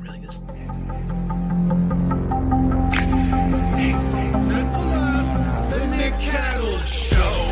really good. The Nick Cattle Show.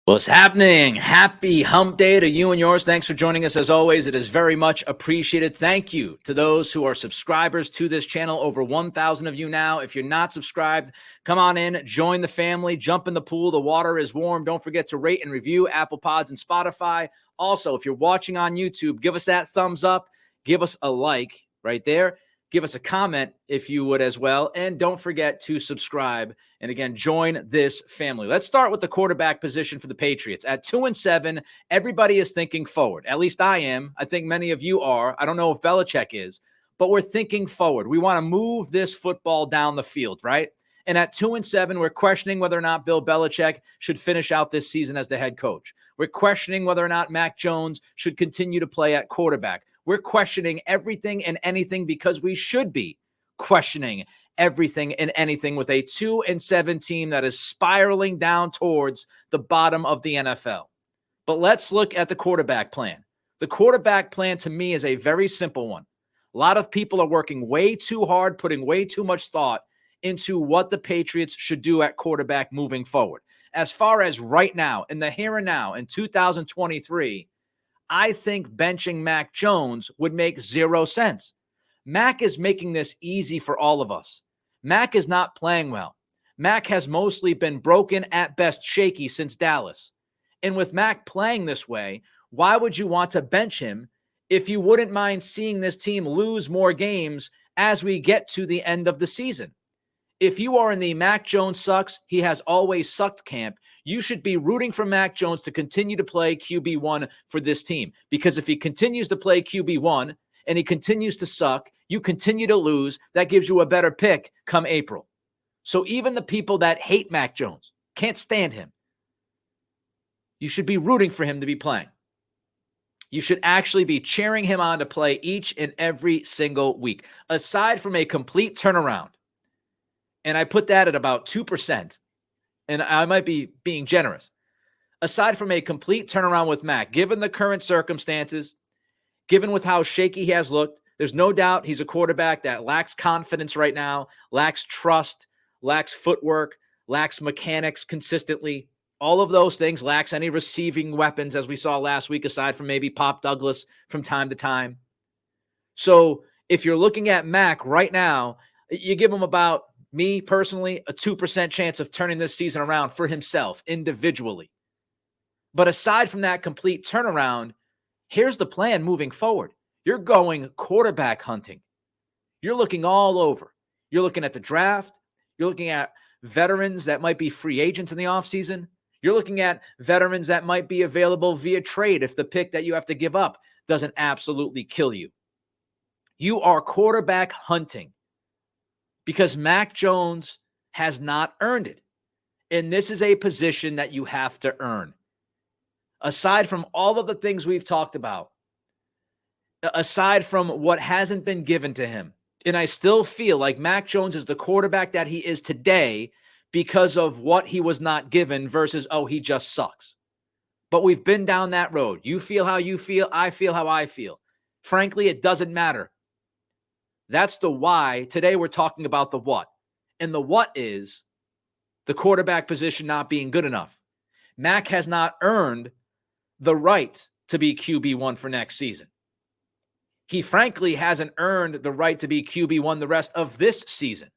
What's happening? Happy hump day to you and yours. Thanks for joining us as always. It is very much appreciated. Thank you to those who are subscribers to this channel. Over 1,000 of you now. If you're not subscribed, come on in, join the family, jump in the pool. The water is warm. Don't forget to rate and review Apple Pods and Spotify. Also, if you're watching on YouTube, give us that thumbs up. Give us a like right there. Give us a comment if you would as well. And don't forget to subscribe. And again, join this family. Let's start with the quarterback position for the Patriots. At 2-7, everybody is thinking forward. At least I am. I think many of you are. I don't know if Belichick is, but we're thinking forward. We want to move this football down the field, right? And at 2-7, we're questioning whether or not Bill Belichick should finish out this season as the head coach. We're questioning whether or not Mac Jones should continue to play at quarterback. We're questioning everything and anything because we should be questioning everything and anything with a 2-7 team that is spiraling down towards the bottom of the NFL. But let's look at the quarterback plan. The quarterback plan to me is a very simple one. A lot of people are working way too hard, putting way too much thought into what the Patriots should do at quarterback moving forward. As far as right now, in the here and now, in 2023, I think benching Mac Jones would make zero sense. Mac is making this easy for all of us. Mac is not playing well. Mac has mostly been broken, at best shaky, since Dallas. And with Mac playing this way, why would you want to bench him if you wouldn't mind seeing this team lose more games as we get to the end of the season? If you are in the Mac Jones sucks, he has always sucked camp, you should be rooting for Mac Jones to continue to play QB1 for this team. Because if he continues to play QB1 and he continues to suck, you continue to lose, that gives you a better pick come April. So even the people that hate Mac Jones, can't stand him, you should be rooting for him to be playing. You should actually be cheering him on to play each and every single week. Aside from a complete turnaround, and I put that at about 2%, and I might be being generous. Aside from a complete turnaround with Mac, given the current circumstances, given with how shaky he has looked, there's no doubt he's a quarterback that lacks confidence right now, lacks trust, lacks footwork, lacks mechanics consistently. All of those things, lacks any receiving weapons, as we saw last week, aside from maybe Pop Douglas from time to time. So if you're looking at Mac right now, you give him about, me personally, a 2% chance of turning this season around for himself individually. But aside from that complete turnaround, here's the plan moving forward. You're going quarterback hunting. You're looking all over. You're looking at the draft. You're looking at veterans that might be free agents in the offseason. You're looking at veterans that might be available via trade if the pick that you have to give up doesn't absolutely kill you. You are quarterback hunting because Mac Jones has not earned it. And this is a position that you have to earn. Aside from all of the things we've talked about, aside from what hasn't been given to him, and I still feel like Mac Jones is the quarterback that he is today because of what he was not given versus, oh, he just sucks. But we've been down that road. You feel how you feel. I feel how I feel. Frankly, it doesn't matter. That's the why. Today we're talking about the what. And the what is the quarterback position not being good enough. Mac has not earned the right to be QB1 for next season. He frankly hasn't earned the right to be QB1 the rest of this season.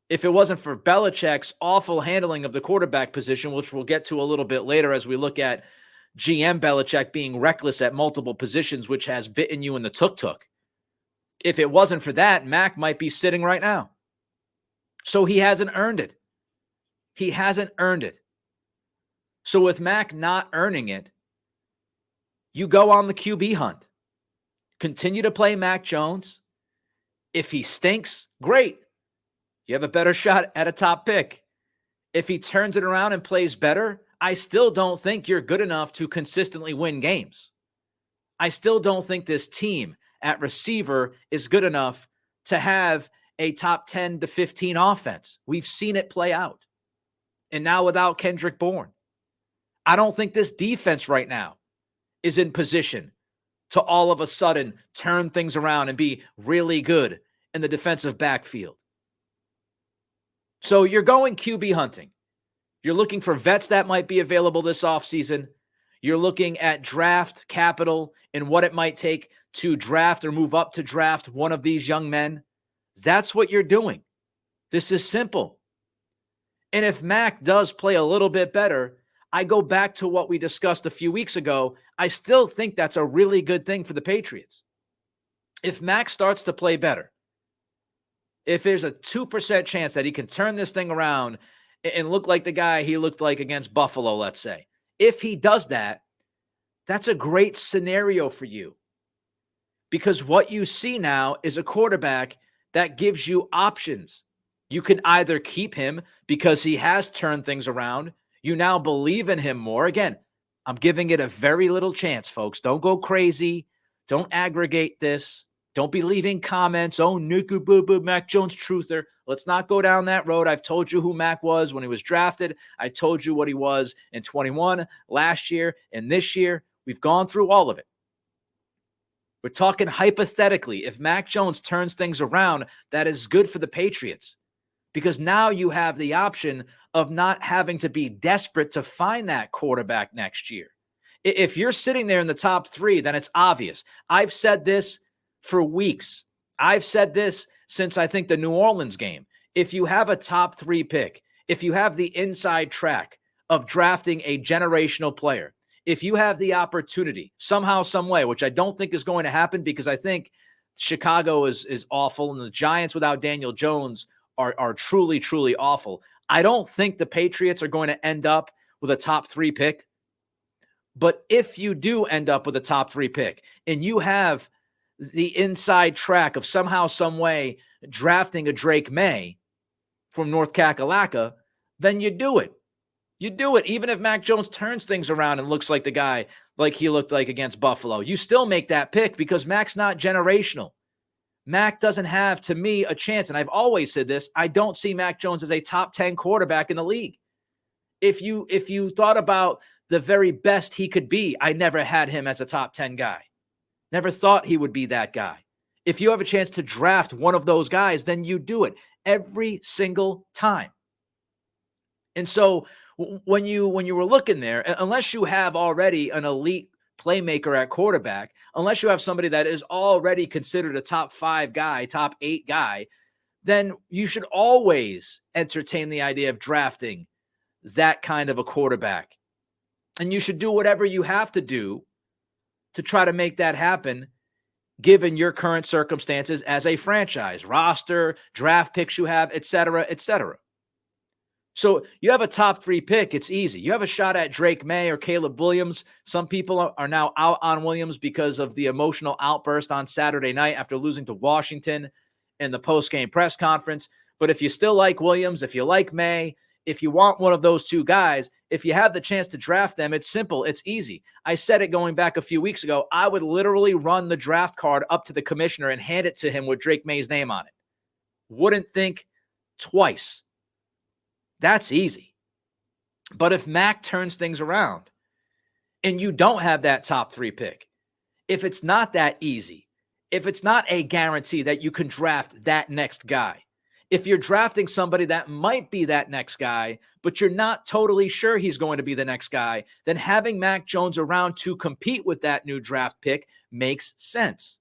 If it wasn't for Belichick's awful handling of the quarterback position, which we'll get to a little bit later as we look at GM Belichick being reckless at multiple positions, which has bitten you in the tuk-tuk. If it wasn't for that, Mac might be sitting right now. So he hasn't earned it. He hasn't earned it. So with Mac not earning it, you go on the QB hunt. Continue to play Mac Jones. If he stinks, great. You have a better shot at a top pick. If he turns it around and plays better, I still don't think you're good enough to consistently win games. I still don't think this team at receiver is good enough to have a top 10 to 15 offense. We've seen it play out. and now without Kendrick Bourne. I don't think this defense right now is in position to all of a sudden turn things around and be really good in the defensive backfield. So you're going QB hunting. You're looking for vets that might be available this offseason. You're looking at draft capital and what it might take to draft or move up to draft one of these young men. That's what you're doing. This is simple. And if Mac does play a little bit better, I go back to what we discussed a few weeks ago. I still think that's a really good thing for the Patriots. If Mac starts to play better, if there's a 2% chance that he can turn this thing around and look like the guy he looked like against Buffalo, let's say, if he does that, that's a great scenario for you. Because what you see now is a quarterback that gives you options. You can either keep him because he has turned things around. You now believe in him more. Again, I'm giving it a very little chance, folks. Don't go crazy. Don't aggregate this. Don't be leaving comments. Oh, Nicky Boo Mac Jones truther. Let's not go down that road. I've told you who Mac was when he was drafted. I told you what he was in 21, last year, and this year. We've gone through all of it. We're talking hypothetically. If Mac Jones turns things around, that is good for the Patriots. Because now you have the option of not having to be desperate to find that quarterback next year. If you're sitting there in the top 3, then it's obvious. I've said this for weeks. I've said this since I think the New Orleans game. If you have a top 3 pick, if you have the inside track of drafting a generational player, if you have the opportunity somehow, some way, which I don't think is going to happen because I think Chicago is awful and the Giants without Daniel Jones are truly, truly awful. I don't think the Patriots are going to end up with a top 3 pick. But if you do end up with a top 3 pick and you have the inside track of somehow, some way drafting a Drake May from North Kakalaka, then you do it. You do it. Even if Mac Jones turns things around and looks like the guy like he looked like against Buffalo, you still make that pick because Mac's not generational. Mac doesn't have, to me, a chance. And I've always said this. I don't see Mac Jones as a top 10 quarterback in the league. If you thought about the very best he could be, I never had him as a top 10 guy. Never thought he would be that guy. If you have a chance to draft one of those guys, then you do it every single time. And so when you were looking there, unless you have already an elite playmaker at quarterback, unless you have somebody that is already considered a top 5 guy, top 8 guy, then you should always entertain the idea of drafting that kind of a quarterback. And you should do whatever you have to do to try to make that happen, given your current circumstances as a franchise, roster, draft picks you have, et cetera, et cetera. So you have a top 3 pick. It's easy. You have a shot at Drake May or Caleb Williams. Some people are now out on Williams because of the emotional outburst on Saturday night after losing to Washington in the post-game press conference. But if you still like Williams, if you like May, if you want one of those 2 guys, if you have the chance to draft them, it's simple. It's easy. I said it going back a few weeks ago. I would literally run the draft card up to the commissioner and hand it to him with Drake May's name on it. Wouldn't think twice. That's easy. But if Mac turns things around and you don't have that top 3 pick, if it's not that easy, if it's not a guarantee that you can draft that next guy, if you're drafting somebody that might be that next guy, but you're not totally sure he's going to be the next guy, then having Mac Jones around to compete with that new draft pick makes sense.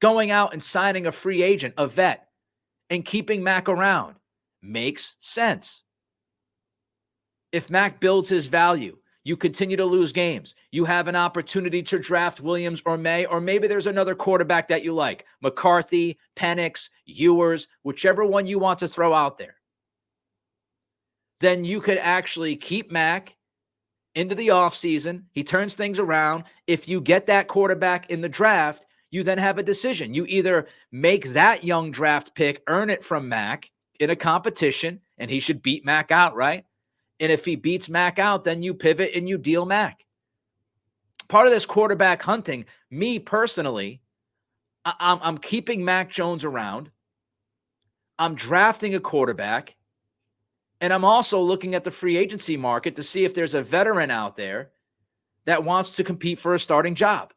Going out and signing a free agent, a vet, and keeping Mac around makes sense. If Mac builds his value, you continue to lose games, you have an opportunity to draft Williams or May, or maybe there's another quarterback that you like, McCarthy, Penix, Ewers, whichever one you want to throw out there. Then you could actually keep Mac into the offseason. He turns things around. If you get that quarterback in the draft, you then have a decision. You either make that young draft pick earn it from Mac in a competition, and he should beat Mac out, right? And if he beats Mac out, then you pivot and you deal Mac. Part of this quarterback hunting, me personally, I'm keeping Mac Jones around. I'm drafting a quarterback, And I'm also looking at the free agency market to see if there's a veteran out there that wants to compete for a starting job.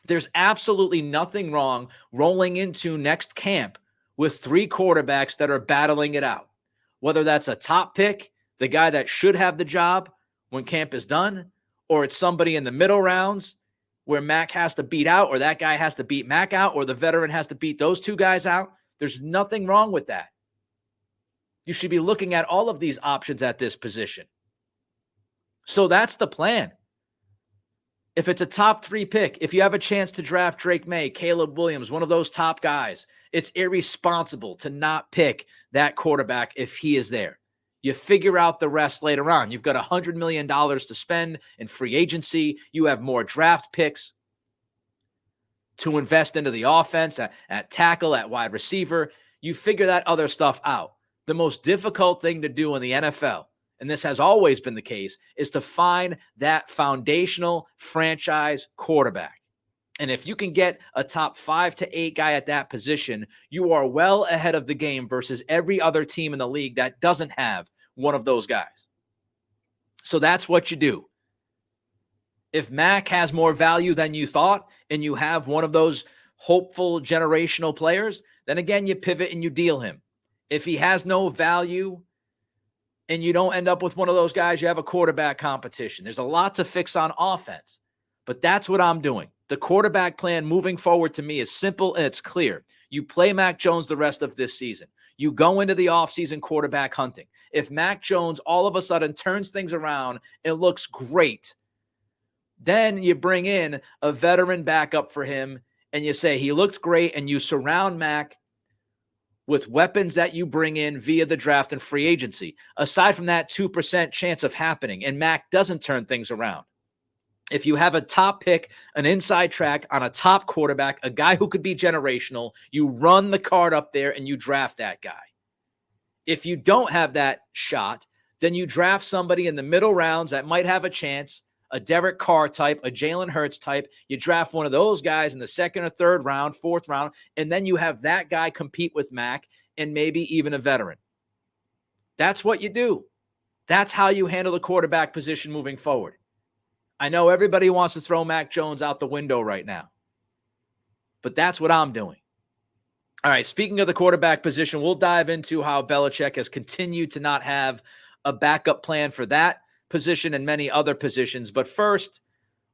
There's absolutely nothing wrong rolling into next camp with 3 quarterbacks that are battling it out. Whether that's a top pick, the guy that should have the job when camp is done, or it's somebody in the middle rounds where Mac has to beat out, or that guy has to beat Mac out, or the veteran has to beat those 2 guys out. There's nothing wrong with that. You should be looking at all of these options at this position. So that's the plan. If it's a top 3 pick, if you have a chance to draft Drake May, Caleb Williams, one of those top guys, it's irresponsible to not pick that quarterback if he is there. You figure out the rest later on. You've got $100 million to spend in free agency. You have more draft picks to invest into the offense, at tackle, at wide receiver. You figure that other stuff out. The most difficult thing to do in the NFL, and this has always been the case, is to find that foundational franchise quarterback. And if you can get a top 5 to 8 guy at that position, you are well ahead of the game versus every other team in the league that doesn't have one of those guys. So that's what you do. If Mac has more value than you thought, and you have one of those hopeful generational players, then again, you pivot and you deal him. If he has no value and you don't end up with one of those guys, you have a quarterback competition. There's a lot to fix on offense, but that's what I'm doing. The quarterback plan moving forward to me is simple and it's clear. You play Mac Jones the rest of this season. You go into the offseason quarterback hunting. If Mac Jones all of a sudden turns things around, it looks great. Then you bring in a veteran backup for him and you say he looked great, and you surround Mac with weapons that you bring in via the draft and free agency. Aside from that 2% chance of happening, and Mac doesn't turn things around. If you have a top pick, an inside track on a top quarterback, a guy who could be generational, you run the card up there and you draft that guy. If you don't have that shot, then you draft somebody in the middle rounds that might have a chance, a Derek Carr type, a Jalen Hurts type. You draft one of those guys in the 2nd or 3rd round, 4th round, and then you have that guy compete with Mac and maybe even a veteran. That's what you do. That's how you handle the quarterback position moving forward. I know everybody wants to throw Mac Jones out the window right now, but that's what I'm doing. All right, speaking of the quarterback position, we'll dive into how Belichick has continued to not have a backup plan for that position and many other positions. But first,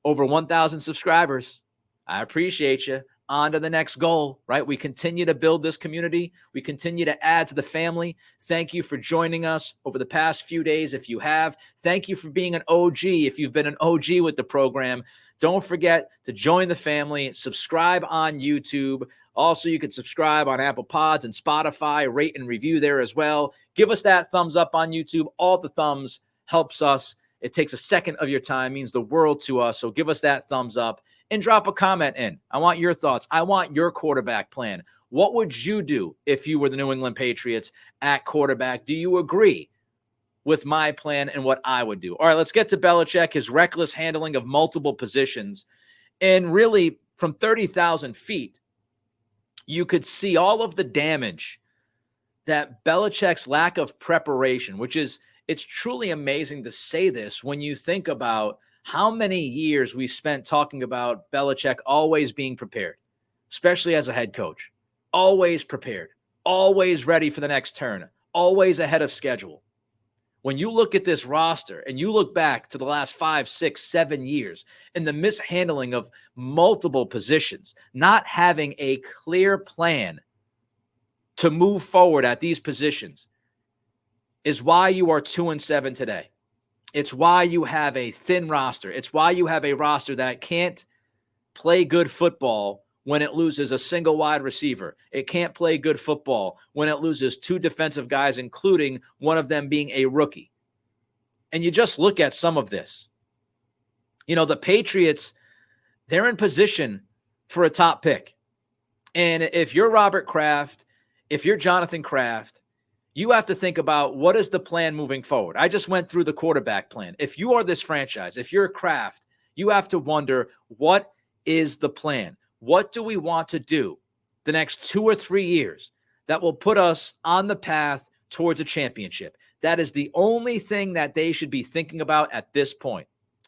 over 1,000 subscribers. I appreciate you. On to the next goal, right? We continue to build this community. We continue to add to the family. Thank you for joining us over the past few days. If you have, thank you for being an OG. If you've been an OG with the program, don't forget to join the family. Subscribe on YouTube. Also, you can subscribe on Apple Pods and Spotify. Rate and review there as well. Give us that thumbs up on YouTube. All the thumbs helps us. It takes a second of your time, means the world to us. So give us that thumbs up and drop a comment in. I want your thoughts. I want your quarterback plan. What would you do if you were the New England Patriots at quarterback? Do you agree with my plan and what I would do? All right, let's get to Belichick, his reckless handling of multiple positions. And really, from 30,000 feet, you could see all of the damage that Belichick's lack of preparation, which is, it's truly amazing to say this when you think about how many years we spent talking about Belichick always being prepared, especially as a head coach, always prepared, always ready for the next turn, always ahead of schedule. When you look at this roster and you look back to the last 5, 6, 7 years and the mishandling of multiple positions, not having a clear plan to move forward at these positions is why you are 2-7 today. It's why you have a thin roster. It's why you have a roster that can't play good football when it loses a single wide receiver. It can't play good football when it loses 2 defensive guys, including one of them being a rookie. And you just look at some of this. You know, the Patriots, they're in position for a top pick. And if you're Robert Kraft, if you're Jonathan Kraft, you have to think about what is the plan moving forward. I just went through the quarterback plan. If you are this franchise, if you're Kraft, you have to wonder, what is the plan? What do we want to do the next 2 or 3 years that will put us on the path towards a championship? That is the only thing that they should be thinking about at this point.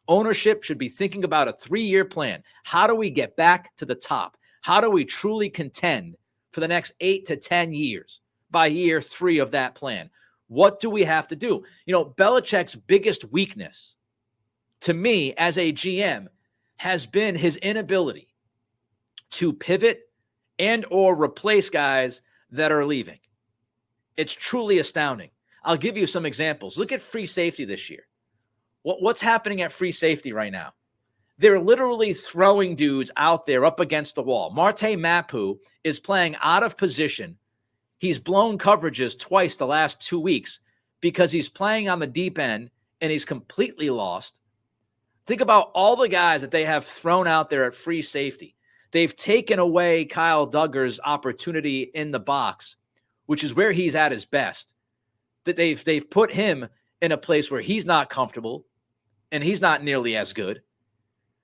Ownership should be thinking about a 3-year plan. How do we get back to the top? How do we truly contend for the next 8 to 10 years by year 3 of that plan? What do we have to do? Belichick's biggest weakness to me as a GM has been his inability to pivot and or replace guys that are leaving. It's truly astounding. I'll give you some examples. Look at free safety this year. What's happening at free safety right now? They're literally throwing dudes out there up against the wall. Marte Mapu is playing out of position. He's blown coverages twice the last 2 weeks because he's playing on the deep end and he's completely lost. Think about all the guys that they have thrown out there at free safety. They've taken away Kyle Duggar's opportunity in the box, which is where he's at his best. That they've put him in a place where he's not comfortable and he's not nearly as good.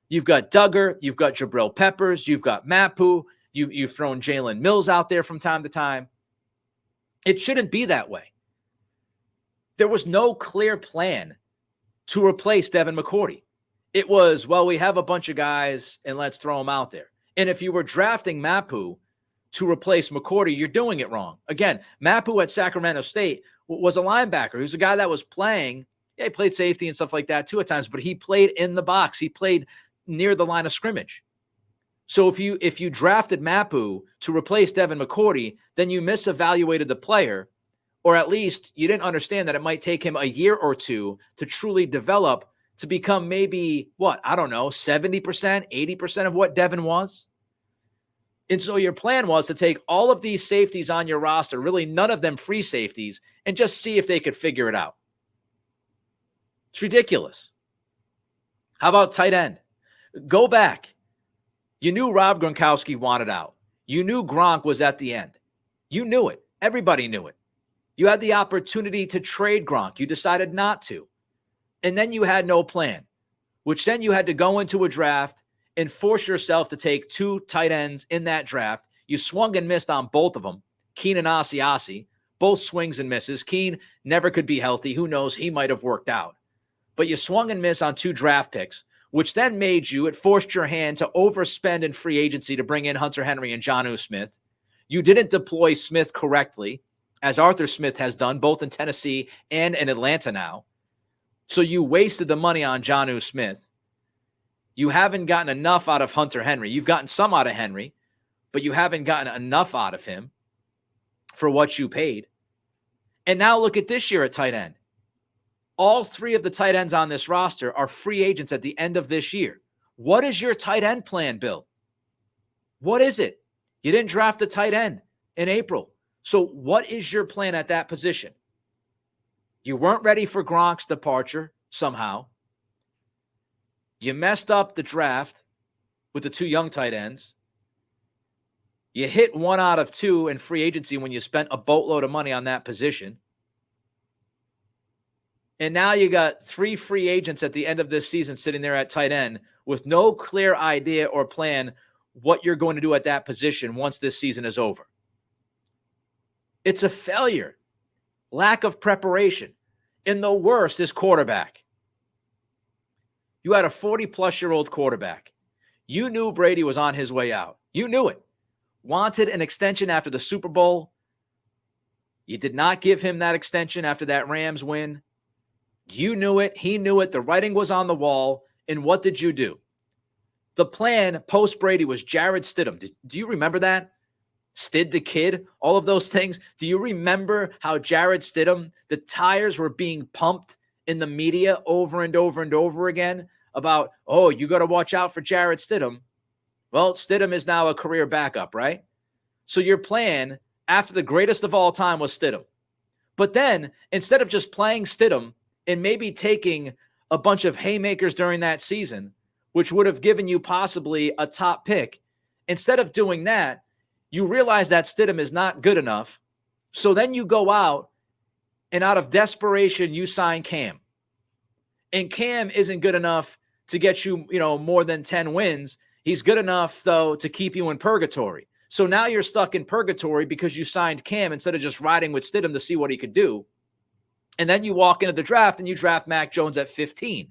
You've got Duggar, you've got Jabril Peppers, you've got Mapu, you've thrown Jalen Mills out there from time to time. It shouldn't be that way. There was no clear plan to replace Devin McCourty. It was, well, we have a bunch of guys and let's throw them out there. And if you were drafting Mapu to replace McCourty, you're doing it wrong. Again, Mapu at Sacramento State was a linebacker. He was a guy that was playing. Yeah, he played safety and stuff like that too at times, but he played in the box. He played near the line of scrimmage. So if you drafted Mapu to replace Devin McCourty, then you misevaluated the player, or at least you didn't understand that it might take him a year or two to truly develop to become maybe, 70%, 80% of what Devin was. And so your plan was to take all of these safeties on your roster, really none of them free safeties, and just see if they could figure it out. It's ridiculous. How about tight end? Go back. You knew Rob Gronkowski wanted out. You knew Gronk was at the end. You knew it. Everybody knew it. You had the opportunity to trade Gronk. You decided not to. And then you had no plan, which then you had to go into a draft and force yourself to take 2 tight ends in that draft. You swung and missed on both of them, Keen and Asiasi, both swings and misses. Keen never could be healthy. Who knows? He might have worked out. But you swung and missed on 2 draft picks, which then it forced your hand to overspend in free agency to bring in Hunter Henry and Jonnu Smith. You didn't deploy Smith correctly, as Arthur Smith has done, both in Tennessee and in Atlanta now. So you wasted the money on Jonnu Smith. You haven't gotten enough out of Hunter Henry. You've gotten some out of Henry, but you haven't gotten enough out of him for what you paid. And now look at this year at tight end. All 3 of the tight ends on this roster are free agents at the end of this year. What is your tight end plan, Bill? What is it? You didn't draft a tight end in April. So what is your plan at that position? You weren't ready for Gronk's departure somehow. You messed up the draft with the 2 young tight ends. You hit 1 out of 2 in free agency when you spent a boatload of money on that position. And now you got 3 free agents at the end of this season sitting there at tight end with no clear idea or plan what you're going to do at that position once this season is over. It's a failure. Lack of preparation. And the worst is quarterback. You had a 40-plus-year-old quarterback. You knew Brady was on his way out. You knew it. Wanted an extension after the Super Bowl. You did not give him that extension after that Rams win. You knew it. He knew it. The writing was on the wall. And what did you do? The plan post-Brady was Jarrett Stidham. Do you remember that? Stid the kid, all of those things. Do you remember how Jarrett Stidham, the tires were being pumped in the media over and over and over again about, you got to watch out for Jarrett Stidham. Well, Stidham is now a career backup, right? So your plan after the greatest of all time was Stidham. But then instead of just playing Stidham and maybe taking a bunch of haymakers during that season, which would have given you possibly a top pick, instead of doing that, you realize that Stidham is not good enough. So then you go out and out of desperation, you sign Cam. And Cam isn't good enough to get you, more than 10 wins. He's good enough, though, to keep you in purgatory. So now you're stuck in purgatory because you signed Cam instead of just riding with Stidham to see what he could do. And then you walk into the draft and you draft Mac Jones at 15.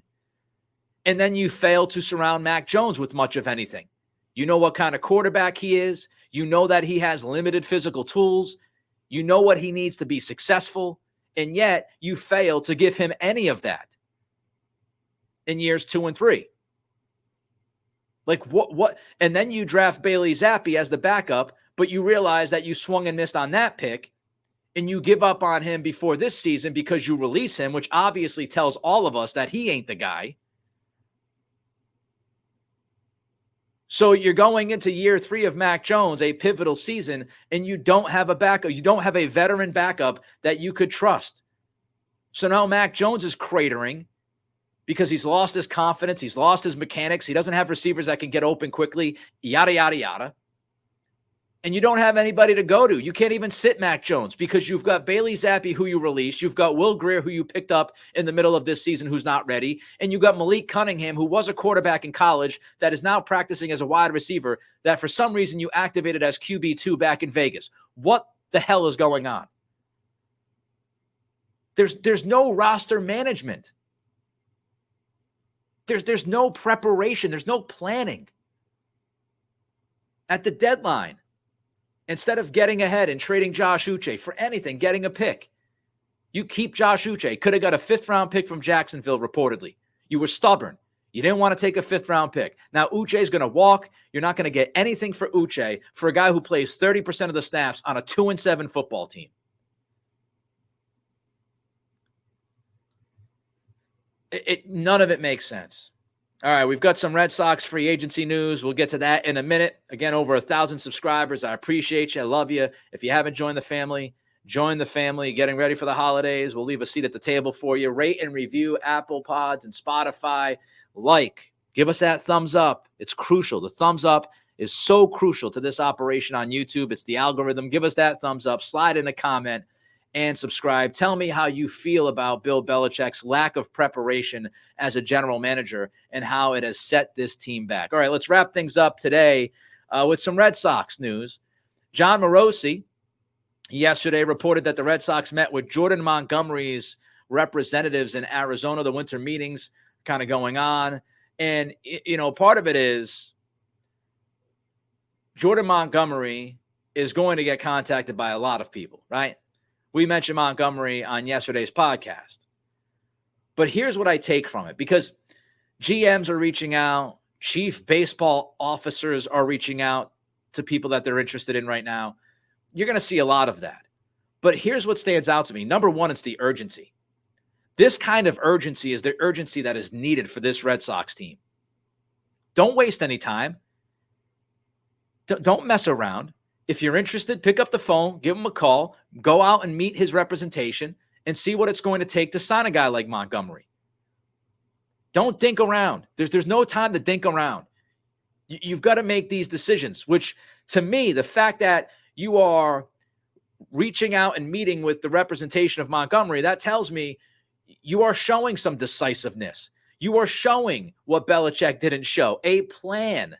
And then you fail to surround Mac Jones with much of anything. You know what kind of quarterback he is. You know that he has limited physical tools. You know what he needs to be successful. And yet you fail to give him any of that in years 2 and 3. Like what? And then you draft Bailey Zappi as the backup, but you realize that you swung and missed on that pick, and you give up on him before this season because you release him, which obviously tells all of us that he ain't the guy. So you're going into year 3 of Mac Jones, a pivotal season, and you don't have a backup. You don't have a veteran backup that you could trust. So now Mac Jones is cratering because he's lost his confidence. He's lost his mechanics. He doesn't have receivers that can get open quickly, yada, yada, yada. And you don't have anybody to go to. You can't even sit Mac Jones because you've got Bailey Zappi, who you released. You've got Will Grier, who you picked up in the middle of this season, who's not ready. And you've got Malik Cunningham, who was a quarterback in college that is now practicing as a wide receiver that for some reason you activated as QB2 back in Vegas. What the hell is going on? There's no roster management. There's no preparation. There's no planning. At the deadline, instead of getting ahead and trading Josh Uche for anything, getting a pick, you keep Josh Uche. Could have got a 5th-round pick from Jacksonville, reportedly. You were stubborn. You didn't want to take a 5th-round pick. Now Uche is going to walk. You're not going to get anything for Uche for a guy who plays 30% of the snaps on a 2-7 football team. None of it makes sense. All right, we've got some Red Sox free agency news. We'll get to that in a minute. Again, over 1,000 subscribers. I appreciate you. I love you. If you haven't joined the family, join the family. Getting ready for the holidays. We'll leave a seat at the table for you. Rate and review Apple Pods and Spotify. Give us that thumbs up. It's crucial. The thumbs up is so crucial to this operation on YouTube. It's the algorithm. Give us that thumbs up. Slide in a comment and subscribe. Tell me how you feel about Bill Belichick's lack of preparation as a general manager and how it has set this team back. All right, let's wrap things up today with some Red Sox news. John Morosi yesterday reported that the Red Sox met with Jordan Montgomery's representatives in Arizona. The winter meetings kind of going on. And, part of it is Jordan Montgomery is going to get contacted by a lot of people, right? We mentioned Montgomery on yesterday's podcast. But here's what I take from it, because GMs are reaching out, chief baseball officers are reaching out to people that they're interested in right now. You're going to see a lot of that. But here's what stands out to me. Number one, it's the urgency. This kind of urgency is the urgency that is needed for this Red Sox team. Don't waste any time. Don't mess around. If you're interested, pick up the phone, give him a call, go out and meet his representation and see what it's going to take to sign a guy like Montgomery. Don't think around. There's no time to think around. You've got to make these decisions, which to me, the fact that you are reaching out and meeting with the representation of Montgomery, that tells me you are showing some decisiveness. You are showing what Belichick didn't show, a plan.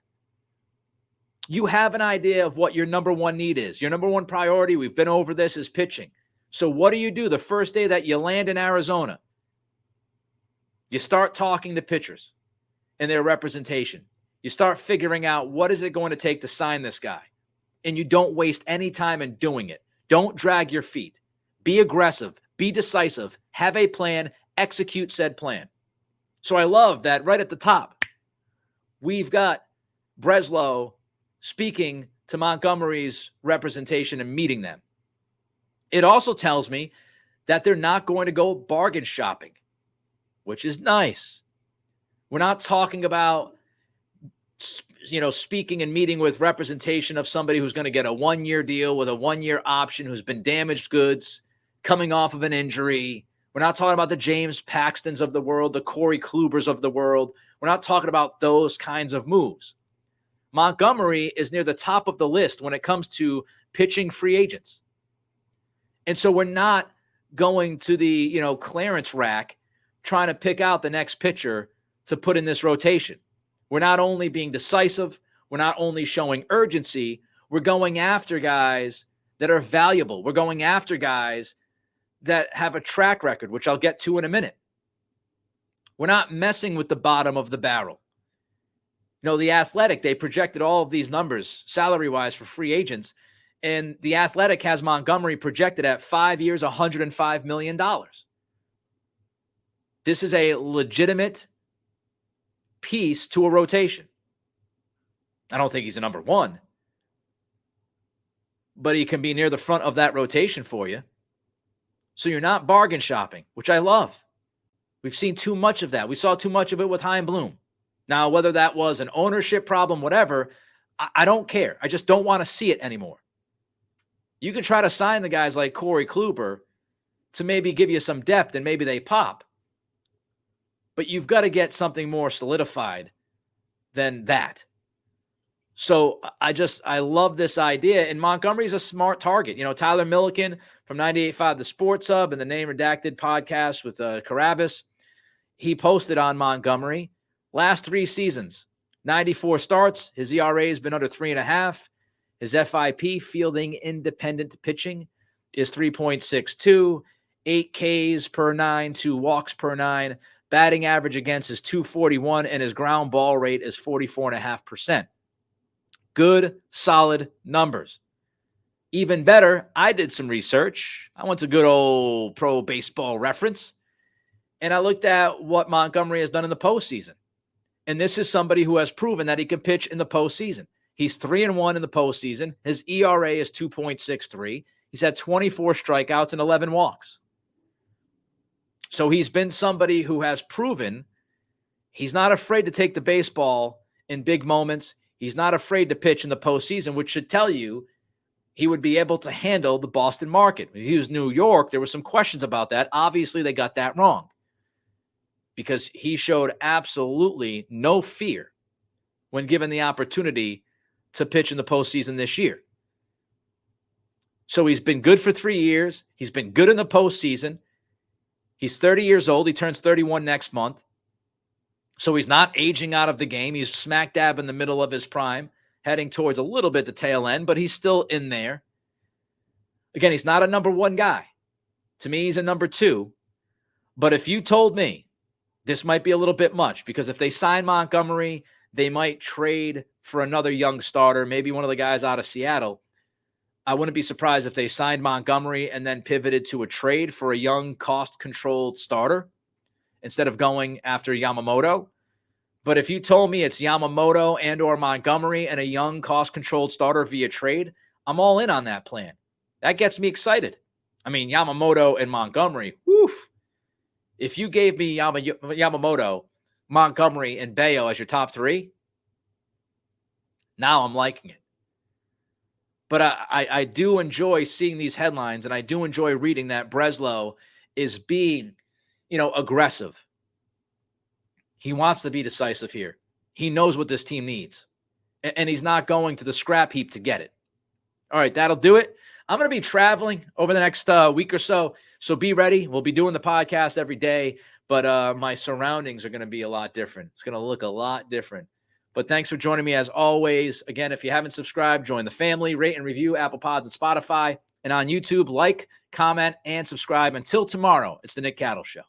You have an idea of what your number one need is. Your number one priority, we've been over this, is pitching. So what do the first day that you land in Arizona? You start talking to pitchers and their representation. You start figuring out what is it going to take to sign this guy. And you don't waste any time in doing it. Don't drag your feet. Be aggressive. Be decisive. Have a plan. Execute said plan. So I love that right at the top, we've got Breslow speaking to Montgomery's representation and meeting them. It also tells me that they're not going to go bargain shopping, which is nice. We're not talking about, speaking and meeting with representation of somebody who's going to get a 1-year deal with a 1-year option, who's been damaged goods, coming off of an injury. We're not talking about the James Paxtons of the world, the Corey Klubers of the world. We're not talking about those kinds of moves. Montgomery is near the top of the list when it comes to pitching free agents. And so we're not going to the, clearance rack trying to pick out the next pitcher to put in this rotation. We're not only being decisive, we're not only showing urgency, we're going after guys that are valuable. We're going after guys that have a track record, which I'll get to in a minute. We're not messing with the bottom of the barrel. The Athletic, they projected all of these numbers salary-wise for free agents, and the Athletic has Montgomery projected at 5 years, $105 million. This is a legitimate piece to a rotation. I don't think he's a number one, but he can be near the front of that rotation for you. So you're not bargain shopping, which I love. We've seen too much of that. We saw too much of it with Chaim Bloom. Now, whether that was an ownership problem, whatever, I don't care. I just don't want to see it anymore. You can try to sign the guys like Corey Kluber to maybe give you some depth and maybe they pop. But you've got to get something more solidified than that. So I love this idea. And Montgomery's a smart target. Tyler Milliken from 98.5 The Sports Hub and the Name Redacted podcast with Carabas, he posted on Montgomery. Last 3 seasons, 94 starts. His ERA has been under 3.5. His FIP, fielding independent pitching, is 3.62, 8 Ks per 9, 2 walks per 9. Batting average against is 241, and his ground ball rate is 44.5%. Good, solid numbers. Even better, I did some research. I went to good old Pro Baseball Reference, and I looked at what Montgomery has done in the postseason. And this is somebody who has proven that he can pitch in the postseason. He's 3-1 in the postseason. His ERA is 2.63. He's had 24 strikeouts and 11 walks. So he's been somebody who has proven he's not afraid to take the baseball in big moments. He's not afraid to pitch in the postseason, which should tell you he would be able to handle the Boston market. When he was New York, there were some questions about that. Obviously, they got that wrong because he showed absolutely no fear when given the opportunity to pitch in the postseason this year. So he's been good for 3 years. He's been good in the postseason. He's 30 years old. He turns 31 next month. So he's not aging out of the game. He's smack dab in the middle of his prime, heading towards a little bit the tail end, but he's still in there. Again, he's not a number one guy. To me, he's a number two. But if you told me this might be a little bit much, because if they sign Montgomery, they might trade for another young starter, maybe one of the guys out of Seattle. I wouldn't be surprised if they signed Montgomery and then pivoted to a trade for a young, cost-controlled starter instead of going after Yamamoto. But if you told me it's Yamamoto and or Montgomery and a young, cost-controlled starter via trade, I'm all in on that plan. That gets me excited. I mean, Yamamoto and Montgomery, woof. If you gave me Yamamoto, Montgomery, and Bayo as your top 3, now I'm liking it. But I do enjoy seeing these headlines, and I do enjoy reading that Breslow is being, aggressive. He wants to be decisive here. He knows what this team needs, and he's not going to the scrap heap to get it. All right, that'll do it. I'm going to be traveling over the next week or so be ready. We'll be doing the podcast every day, but my surroundings are going to be a lot different. It's going to look a lot different. But thanks for joining me as always. Again, if you haven't subscribed, join the family, rate and review Apple Pods and Spotify. And on YouTube, like, comment, and subscribe. Until tomorrow, it's the Nick Cattle Show.